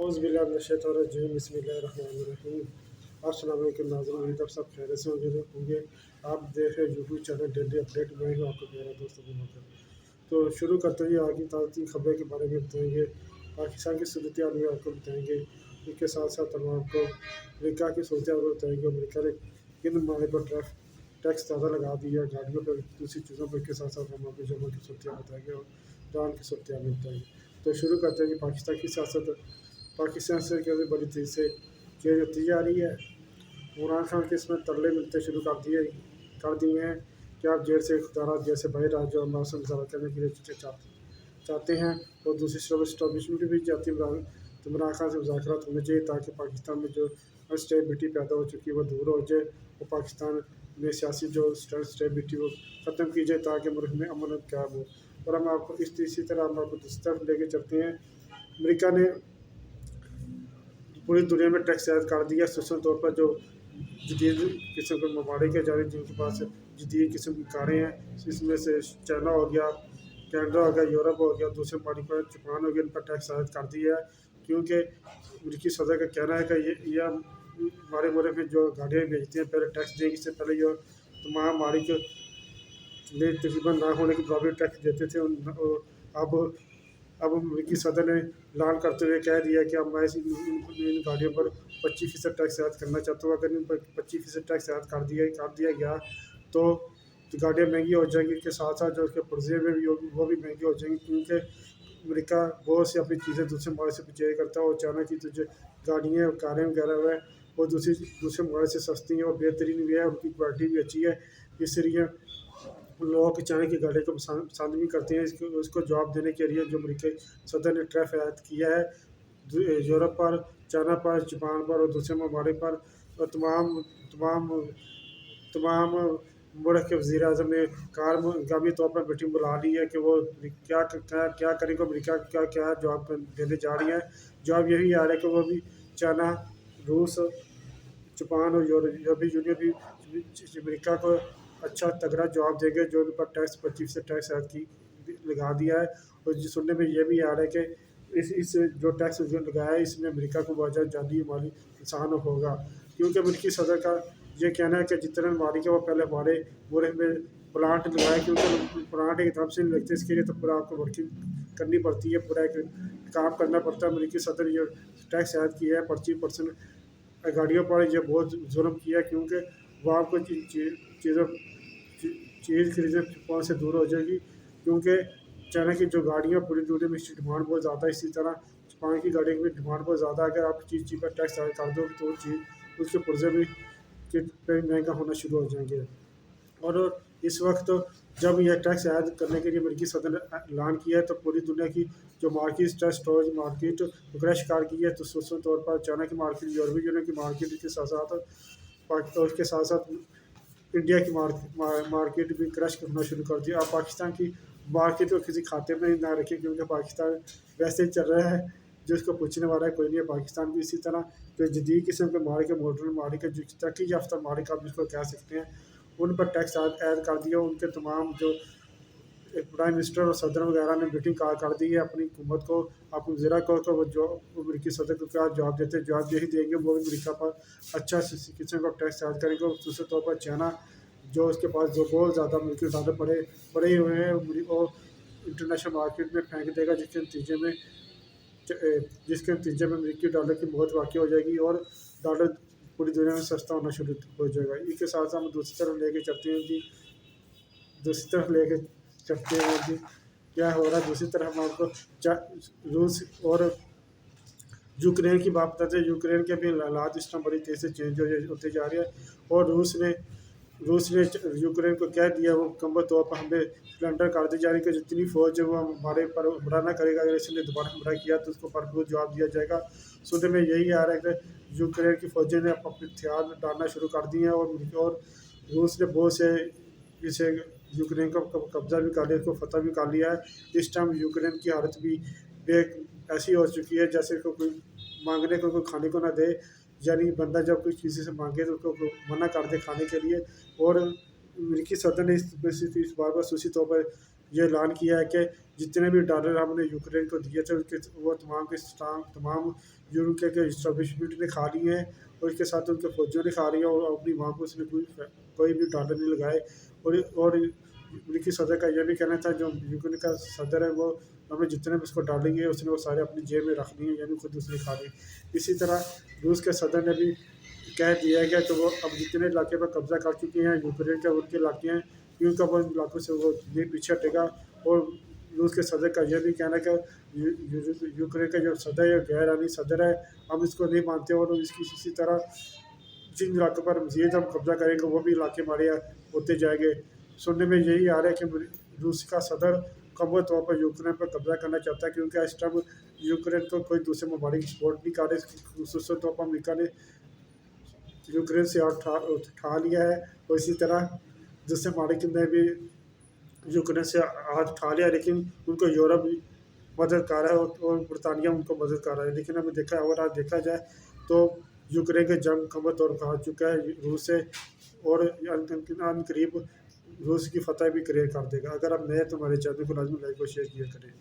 औज़ुबिल्लाहिमिनश्शैतानिर्रजीम बिस्मिल्लाहिर्रहमानिर्रहीम। अस्सलाम वालेकुम नाज़रीन, उम्मीद आप सब खैरियत से होंगे। आप देख रहे हैं यूट्यूब चैनल डेली अपडेट। मैं हूँ आपका मेरा दोस्त अबू बकर। तो शुरू करते हुए आगे ताज़ा खबरें के बारे में बताएंगे। पाकिस्तान की सूरत हाल में आपको बताएंगे। इसके साथ साथ हम आपको अमेरिका की सूरत हाल बताएंगे। अमेरिका ने किन मामले पर टैक्स ज़्यादा लगा दिया गाड़ियों पर, दूसरी चीज़ों पर। के साथ साथ हम आपको जमा की सूरत हाल बताएंगे और ईरान की सूरत हाल बताएंगे। तो शुरू करते हैं कि पाकिस्तान की सियासत। पाकिस्तान से कैसे बड़ी तेज़ी से चेंज होती जा रही है। इमरान खान के इसमें तरले मिलते शुरू कर दिए हैं कि आप जेल से खुदारा जेल से बाहर आ जाओ, मौसम गुजारा करने के लिए चाहते हैं। और दूसरी तरफ स्टॉबिशमेंट भी चाहती है तो इमरान खान से मुज़ाकरात होने चाहिए ताकि पाकिस्तान में जो अनस्टेबिलिटी पैदा हो चुकी है वो दूर हो जाए और पाकिस्तान में सियासी जो स्टेबिलिटी वो ख़त्म की जाए ताकि मुल्क में अमन कायम हो। और हम आपको इसी तरह हम आपको दूसरी तरफ लेके चलते हैं। अमेरिका ने पूरी दुनिया में टैक्स आयद कर दिया, खसूसन तौर पर जो जदीद किस्म के ममालिक है जारी जिनके पास जदीद किस्म की कारें हैं, इसमें से चाइना हो गया, कनाडा हो गया, यूरोप हो गया, दूसरे ममालिक पर जापान हो गया, इन पर टैक्स आयद कर दिया है। क्योंकि अमरीकी सदर का कहना है कि ये हमारे मुल्क में जो गाड़ियाँ बेचते हैं पहले टैक्स देंगे, इससे पहले ये तमाम मालिक तकरीबन ना होने के बराबर टैक्स देते थे। अब अमरीकी सदर ने ऐलान करते हुए कह दिया कि अब मैं इन गाड़ियों पर 25% टैक्स आयद करना चाहता हूँ। अगर इन पर 25% टैक्स आयद कर दिया गया तो गाड़ियाँ महंगी हो जाएंगी। के साथ साथ जो उसके पुर्जे में भी वो भी महंगे हो जाएंगे, क्योंकि अमेरिका बहुत सी अपनी चीज़ें दूसरे मुल्क से परचेज करता है और अचानक की जो गाड़ियाँ और कारें वगैरह है वो दूसरे मुल्क से सस्ती हैं और बेहतरीन भी है, उनकी क्वालिटी भी अच्छी है। इसलिए लोग अचानक की गाड़ी को पसंद भी करते हैं। उसको जवाब देने के लिए जो अमरीकी सदर ने टैरिफ आयद किया है यूरोप पर, चाइना पर, जापान पर और दूसरे ममालिक पर, और तमाम तमाम मुल्क के वज़ीर अज़म ने कारगामी तौर पर मीटिंग बुला ली है कि वो क्या करेंगे, अमरीका का क्या जवाब देने जा रही है। जवाब यही आ रहा है कि वो भी चाइना, रूस, जापान और यूरोपीय यूनियन भी अमेरिका को अच्छा तगड़ा जवाब देंगे जो उन पर टैक्स 25% टैक्स लगा दिया है। और सुनने में ये भी आ रहा है कि इस जो टैक्स लगाया है इसमें अमेरिका को बहुत ज़्यादा जानी माली नुकसान होगा, क्योंकि अमेरिकी सदर का ये कहना है कि जितने मालिक है वो पहले हमारे मुल्क में प्लांट लगाए, क्योंकि प्लांट एक तरफ से नहीं लगते, इसके लिए तो पूरा आपको वर्किंग करनी पड़ती है, पूरा एक काम करना पड़ता है। अमेरिकी सदर ये टैक्स आयद किया है 25% गाड़ियों पर, यह बहुत जुल्म किया, क्योंकि वो आपको चीज़ खरीदने पास से दूर हो जाएगी। क्योंकि चाइना की जो गाड़ियाँ पूरी दुनिया में इसकी डिमांड बहुत ज़्यादा है, इसी तरह जापान की गाड़ियों की भी डिमांड बहुत ज़्यादा है। अगर आप चीज़ पर टैक्स आयद कर दोगे तो चीज़ उसके पुर्जे भी महंगा होना शुरू हो जाएंगे। और इस वक्त जब यह टैक्स आयद करने के लिए अमेरिकी सदर ने ऐलान किया है तो पूरी दुनिया की जो मार्केट स्टोरेज मार्केट वगैरह शिकार की है। तो खसूसन तौर पर चाइना की मार्केट, यूरोपीय यूनियन की मार्केट के साथ साथ इंडिया की मार्केट भी क्रश करना शुरू कर दिया। अब पाकिस्तान की मार्केट को किसी खाते में ना रखें, क्योंकि पाकिस्तान वैसे ही चल रहा है, जो इसको पूछने वाला है कोई नहीं है। पाकिस्तान भी इसी तरह जो जदीद किस्म के मालिक है, मॉडर्न मालिक है, जो तरक्की याफ्ता मालिक आप जिसको कह सकते हैं, उन पर टैक्स ऐड कर दिया। उनके तमाम जो प्राइम मिनिस्टर और सदर वगैरह ने मीटिंग कर दी है अपनी हुकूमत को, अपने वज़ीरा को, तो वो जो अमरीकी सदर को क्या जवाब देते हैं, जवाब यही देंगे वो भी अमरीका पर अच्छा किस्म का टैक्स ऐड करेंगे। और दूसरे तौर पर चाइना जो उसके पास जो बहुत ज़्यादा अमरीकी डॉलर पड़े हुए हैं और इंटरनेशनल मार्केट में फेंक देगा, जिसके नतीजे में अमरीकी डॉलर की मौत वाक़ई हो जाएगी और डॉलर पूरी दुनिया में सस्ता होना शुरू हो जाएगा। इसके साथ साथ हम दूसरी तरफ लेके चलते हैं कि क्या हो रहा है। दूसरी तरफ हम आपको रूस और यूक्रेन की बात बताते हैं। यूक्रेन के भी हालात इस टाइम बड़ी तेज़ी से चेंज होते जा रहे हैं और रूस ने यूक्रेन को कह दिया वो मुकम्मल तौर पर हमें सरेंडर कर दी जा रही कि जितनी फ़ौज है वो हमारे पर हमला ना करेगा। अगर इसने दोबारा हमला किया तो उसको भरपूर जवाब दिया जाएगा। सुनने में यही आ रहा है कि यूक्रेन की फ़ौजें ने अपने हथियार डालना शुरू कर दिए हैं और रूस ने बहुत से इसे यूक्रेन का कब्जा भी कर लिया, इसको फतह भी कर लिया है। इस टाइम यूक्रेन की हालत भी ऐसी हो चुकी है जैसे को कोई मांगने को कोई खाने को ना दे, यानी बंदा जब कोई किसी से मांगे तो उसको मना कर दे खाने के लिए। और अमेरिकी सदर ने इस बार पर सूची तौर पर यह ऐलान किया है कि जितने भी डॉलर हमने यूक्रेन को दिए थे उसके वो तमाम यूके के इस्टेब्लिशमेंट ने खा ली है और इसके साथ उनके फौजियों ने खा रही है और अपनी माँ को उसने कोई भी डांडा नहीं लगाए। और उनकी सदर का यह भी कहना था, जो यूक्रेन का सदर है वो हमें जितने भी उसको डालेंगे उसने वो सारे अपनी जेब में रखनी है, यानी खुद उसने खा ली। इसी तरह रूस के सदर ने भी कह दिया है कि तो वो अब जितने इलाके पर कब्जा कर चुके हैं यूक्रेन के उनके इलाके हैं, क्योंकि वो इन इलाकों से वो नहीं पीछे हटेगा। और रूस के सदर का यह भी कहना है कि यूक्रेन का जो सदर है गैर सदर है, हम इसको नहीं मानते और इसकी इसी तरह जिन इलाकों पर मजीद हम कब्जा करेंगे वो भी इलाके हमारे होते जाएंगे। सुनने में यही आ रहा है कि रूस का सदर मुकम्मल तौर पर यूक्रेन पर कब्जा करना चाहता है, क्योंकि इस टाइम यूक्रेन को कोई दूसरे ममालिक सपोर्ट नहीं कर रहे। खसूस तौर पर अमरीका ने यूक्रेन से उठा लिया है और इसी तरह दूसरे ममालिक ने भी यूक्रेन से हाथ उठा लिया, लेकिन उनको यूरोप भी मदद कर रहा है और बरतानिया उनको मदद कर रहा है। लेकिन हमें देखा अगर आज देखा जाए तो यूक्रेन के जंग मुकम्मल तौर पर हार चुका है रूस से, और अन करीब रूस की फतह भी क्रिएट कर देगा। अगर आप नए तो हमारे चैनल को लाजमी लाइक और शेयर किया करें।